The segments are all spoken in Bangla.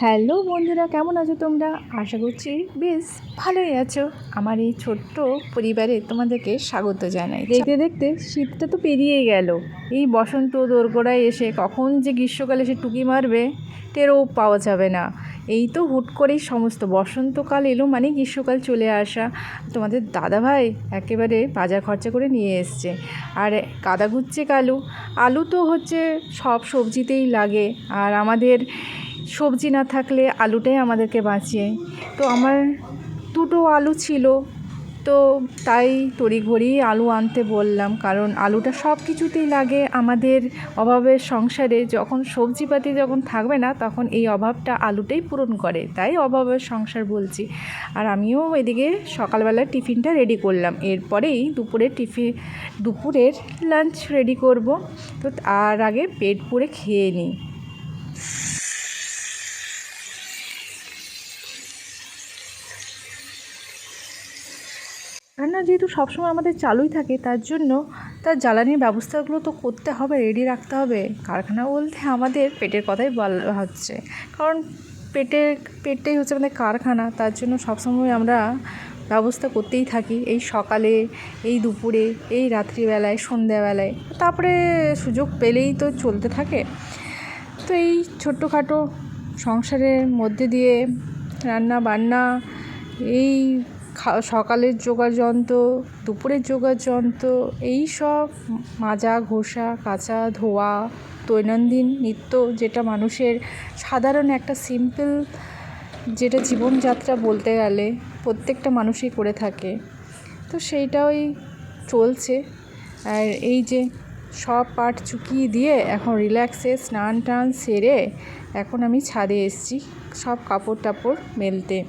হ্যালো বন্ধুরা, কেমন আছো তোমরা? আশা করছি বেশ ভালোই আছো। আমার এই ছোট্ট পরিবারে তোমাদেরকে স্বাগত জানাই। দেখতে দেখতে শীতটা তো পেরিয়ে গেল। এই বসন্ত দোরগোড়ায় এসে কখন যে গ্রীষ্মকাল এসে টুকি মারবে টেরও পাওয়া যাবে না। এই তো হুট করেই সমস্ত বসন্তকাল এলো মানে গ্রীষ্মকাল চলে আসা। তোমাদের দাদাভাই একেবারে বাজার খরচা করে নিয়ে এসছে। আর কাদা গুচ্ছে আলু আলু তো হচ্ছে সব সবজিতেই লাগে, আর আমাদের সবজি না থাকলে আলুটাই আমাদেরকে বাঁচিয়ে। তো আমার দুটো আলু ছিল, তো তাই তড়িঘড়ি আলু আনতে বললাম, কারণ আলুটা সব কিছুতেই লাগে আমাদের অভাবের সংসারে। যখন সবজিপাতি যখন থাকবে না তখন এই অভাবটা আলুটাই পূরণ করে, তাই অভাবের সংসার বলছি। আর আমিও এদিকে সকালবেলার টিফিনটা রেডি করলাম, এরপরেই দুপুরের লাঞ্চ রেডি করব। তো তার আগে পেট পুরে খেয়ে নিই। রান্না যেহেতু সবসময় আমাদের চালুই থাকে, তার জন্য তার জ্বালানির ব্যবস্থাগুলো তো করতে হবে, রেডি রাখতে হবে। কারখানা বলতে আমাদের পেটের কথাই বলা হচ্ছে, কারণ পেটটাই হচ্ছে আমাদের কারখানা। তার জন্য সবসময় আমরা ব্যবস্থা করতেই থাকি, এই সকালে, এই দুপুরে, এই রাত্রিবেলায়, সন্ধ্যাবেলায়, তারপরে সুযোগ পেলেই তো চলতে থাকে। তো এই ছোট্টখাটো সংসারের মধ্যে দিয়ে রান্না বান্না, এই সকালের জোগাড় যন্ত্র, দুপুরের জোগাড় যন্ত্র, এই সব মাজা ঘষা কাচা ধোয়া দৈনন্দিন নিত্য, যেটা মানুষের সাধারণ একটা সিম্পল যেটা জীবনযাত্রা বলতে গেলে প্রত্যেকটা মানুষই করে থাকে, তো সেইটাই চলছে। আর এই যে সব পাট চুকিয়ে দিয়ে এখন রিল্যাক্সে স্নান টান সেরে এখন আমি ছাদে এসেছি সব কাপড় টাপড় মেলতে।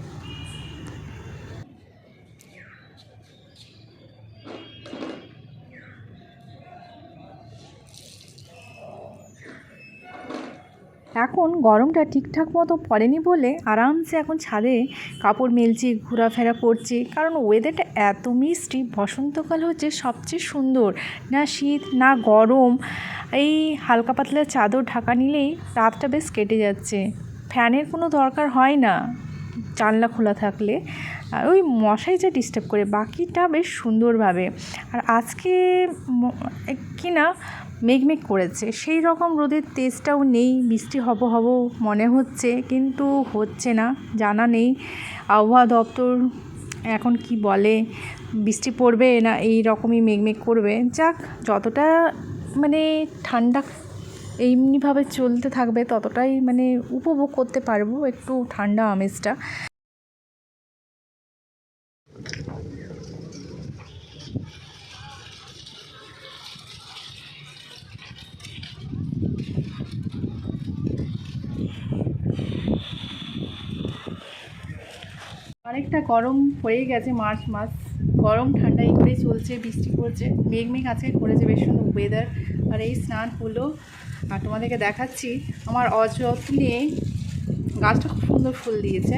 এখন গরমটা ঠিকঠাক মতো পড়েনি বলে আরামসে এখন ছাদে কাপড় মেলছি, ঘোরাফেরা করছি, কারণ ওয়েদারটা এত মিষ্টি। বসন্তকাল হচ্ছে সবচেয়ে সুন্দর, না শীত না গরম। এই হালকা পাতলা চাদর ঢাকা নিলেই রাতটা বেশ কেটে যাচ্ছে, ফ্যানের কোনো দরকার হয় না জানলা খোলা থাকলে। আর ওই মশাই যা ডিস্টার্ব করে, বাকিটা বেশ সুন্দরভাবে। আর আজকে কি না মেঘমেঘ করেছে, সেই রকম রোদের তেজটাও নেই। বৃষ্টি হব মনে হচ্ছে, কিন্তু হচ্ছে না, জানা নেই আবহাওয়া দপ্তর এখন কি বলে, বৃষ্টি পড়বে না এই রকমই মেঘমেঘ করবে। যাক, যতটা মানে ঠান্ডা এমনিভাবে চলতে থাকবে ততটাই মানে উপভোগ করতে পারবো একটু ঠান্ডা আমেজটা। অনেকটা গরম হয়ে গেছে, মার্চ মাস, গরম ঠান্ডা এই করেই চলছে, বৃষ্টি পড়ছে, মেঘ আজকে করেছে, বেশ সুন্দর ওয়েদার। আর এই স্নান হলো, আর তোমাদেরকে দেখাচ্ছি আমার অযত্নে গাছটা খুব সুন্দর ফুল দিয়েছে।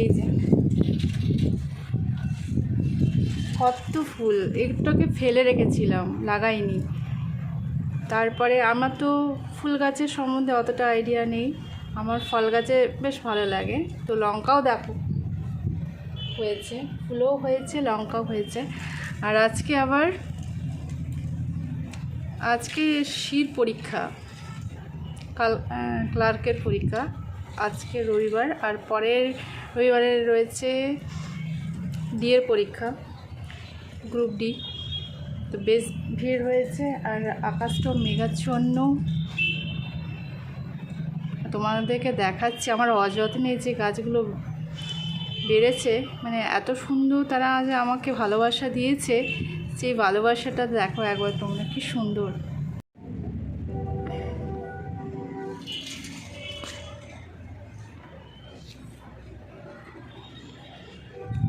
এই যে কত ফুল, একটুকে ফেলে রেখেছিলাম, লাগাইনি। তারপরে আমার তো ফুল গাছের সম্বন্ধে অতটা আইডিয়া নেই, আমার ফল গাছে বেশ ভালো লাগে। তো লঙ্কাও দেখো হয়েছে, ফুলও হয়েছে, লঙ্কাও হয়েছে। আর আজকে শির পরীক্ষা, ক্লার্কের পরীক্ষা, আজকে রবিবার, আর পরের রবিবারে রয়েছে ডিএর পরীক্ষা, গ্রুপ ডি। তো বেশ ভিড় হয়েছে, আর আকাশটাও মেঘাচ্ছন্ন। তোমাদেরকে দেখাচ্ছি আমার অযত্নে যে গাছগুলো বেড়েছে, মানে এত সুন্দর তারা যে আমাকে ভালোবাসা দিয়েছে, সেই ভালোবাসাটা দেখো একবার তোমরা, কি সুন্দর।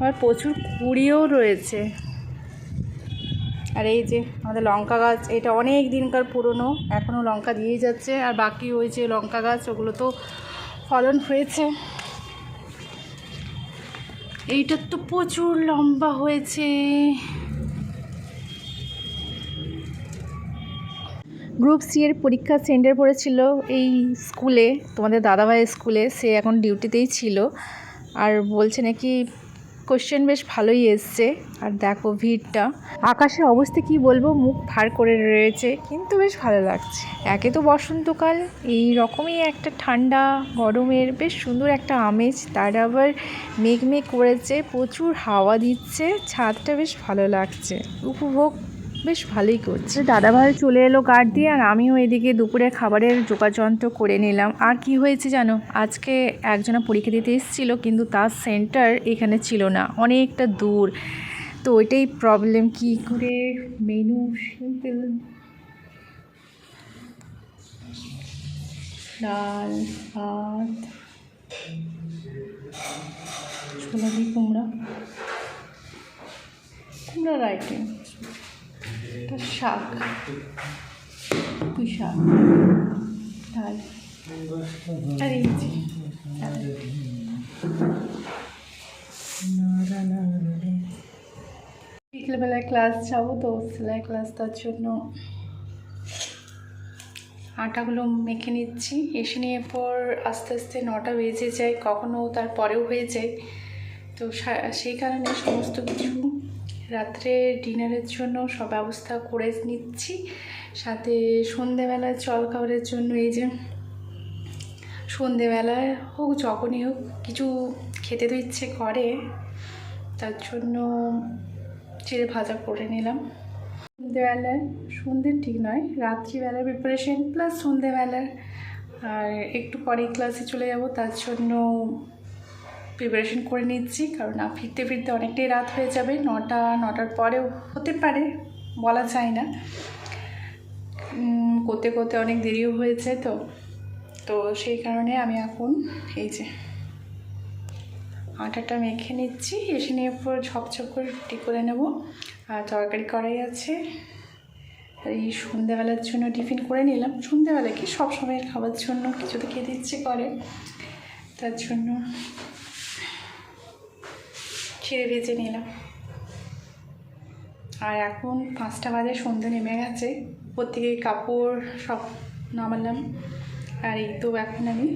আর প্রচুর কুড়িও রয়েছে। আর এই যে আমাদের লঙ্কা গাছ, এটা অনেক দিনকার পুরনো, এখনও লঙ্কা দিয়েই যাচ্ছে। আর বাকি ওই যে লঙ্কা গাছ, ওগুলো তো ফলন হয়েছে। এইটার তো প্রচুর লম্বা হয়েছে। গ্রুপ সি এর পরীক্ষা সেন্টার পড়েছিল এই স্কুলে, তোমাদের দাদাভাইয়ের স্কুলে। সে এখন ডিউটিতেই ছিল, আর বলছে নাকি কোশ্চেন বেশ ভালোই এসছে। আর দেখো ভিড়টা, আকাশের অবস্থা কি বলবো, মুখ ভার করে রয়েছে, কিন্তু বেশ ভালো লাগছে। একে তো বসন্তকাল, এই রকমই একটা ঠান্ডা গরমের বেশ সুন্দর একটা আমেজ, তার আবার মেঘ মেঘ করেছে, প্রচুর হাওয়া দিচ্ছে, ছাদটা বেশ ভালো লাগছে, উপভোগ বেশ ভালোই করছে। দাদাভাই চলে এলো গার্ড দিয়ে, আর আমিও এদিকে দুপুরে খাবারের যোগাযন্ত্র করে নিলাম। আর কি হয়েছে জানো, আজকে একজনা পরীক্ষা দিতে এসেছিলো, কিন্তু তার সেন্টার এখানে ছিল না, অনেকটা দূর। তো ওইটাই প্রবলেম। কি করে মেনু, সিম্পল ডাল ভাত, ছোলা দিয়ে কুমড়া, কুমড়ার আইটেম, একটা শাক, পুঁই শাক, ডাল, আর এই যে বিকেলবেলায় ক্লাস যাবো, তো সেলাই ক্লাস, তার জন্য আটাগুলো মেখে নিচ্ছি। এসে নিয়ে পর আস্তে আস্তে 9টা বেজে যায়, কখনো তার পরেও হয়ে যায়। তো সেই কারণে সমস্ত কিছু রাত্রে ডিনারের জন্য সব ব্যবস্থা করে নিচ্ছি। সাথে সন্ধেবেলায় জল খাবারের জন্য এই যে সন্ধেবেলায় হোক যখনই হোক কিছু খেতে তো ইচ্ছে করে, তার জন্য চিড়ে ভাজা করে নিলাম। সন্ধেবেলায়, সন্ধ্যের ঠিক নয়, রাত্রিবেলার প্রিপারেশন প্লাস সন্ধেবেলার। আর একটু পরেই ক্লাসে চলে যাব, তার জন্য প্রিপারেশন করে নিচ্ছি, কারণ ফিরতে ফিরতে অনেকটাই রাত হয়ে যাবে। 9টার পরেও হতে পারে, বলা যায় না, করতে করতে অনেক দেরিও হয়েছে। তো সেই কারণে আমি এখন এই যে আটাটা মেখে নিচ্ছি। এসে নিয়ে পর ঝপঝপ করে রুটি করে নেব। আর তরকারি করাই আছে। আর এই সন্ধ্যেবেলার জন্য টিফিন করে নিলাম। সন্ধ্যেবেলা কি সব সময়ের খাবার জন্য কিছু তো খেতে ইচ্ছে করে, তার জন্য চিড়ে ভেজে নিলাম। আর এখন 5টা বাজে, সন্ধ্যে নেমে গেছে। উপর থেকে কাপড় সব নামালাম। আর এই তো এখন আমি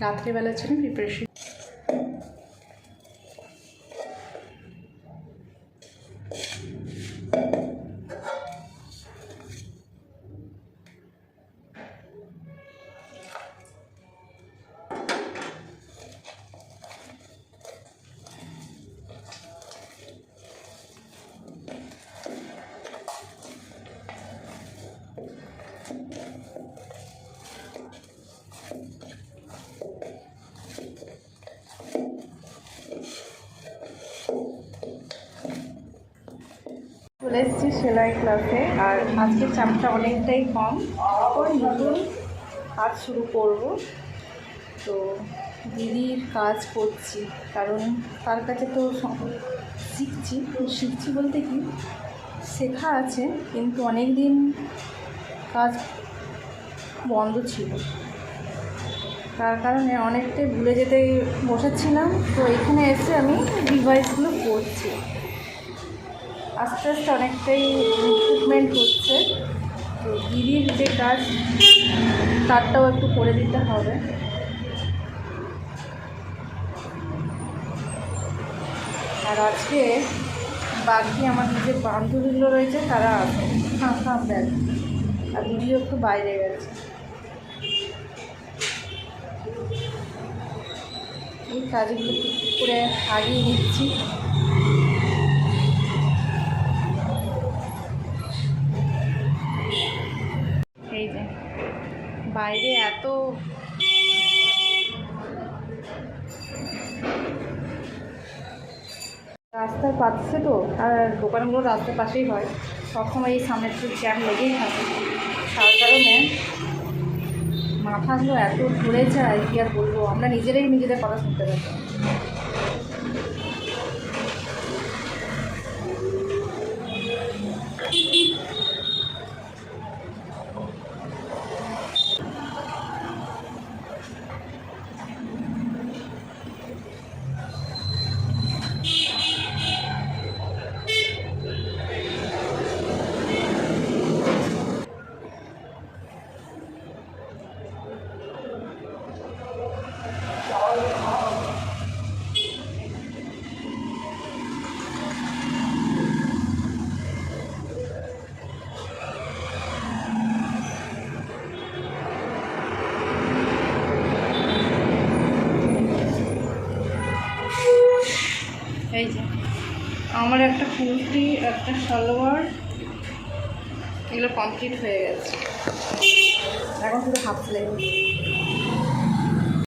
রাত্রেবেলার জন্য প্রিপারেশন। চলে এসেছি সেলাই ক্লাসে। আর আজকে চাপটা অনেকটাই কম, ওই নতুন কাজ শুরু করব। তো দিদির কাজ করছি, কারণ তার কাছে তো শিখছি বলতে কি শেখা আছে, কিন্তু অনেক দিন কাজ বন্ধ ছিল, তার কারণে অনেকটাই ভুলে যেতে বসেছিলাম। তো এখানে এসে আমি রিভাইজগুলো করছি, আস্তে আস্তে অনেকটাই ইমপ্রুভমেন্ট হচ্ছে। তো দিদির যে কাজ তারটাও একটু করে দিতে হবে। আর আজকে বাকি আমার যে বান্ধবীগুলো রয়েছে তারা আছে, ফাঁকা ব্যাগ, আর দিদিও একটু বাইরে গেছে। এই কাজগুলো ঠিক করে আগিয়ে দিচ্ছি। এই যে বাইরে এত রাস্তার পাশে তো, আর দোকানগুলো রাস্তার পাশেই হয়, সবসময় এই সামনে একটু জ্যাম লেগেই থাকে। তার কারণে মাথাগুলো এত ঘুরে যায়, কি আর বলবো, আমরা নিজেদের কথা শুনতে পারি। এই যে আমার একটা কুর্তি, একটা সালোয়ার, এগুলো কমপ্লিট হয়ে গেছে। এখন শুধু হাফ স্লিভ।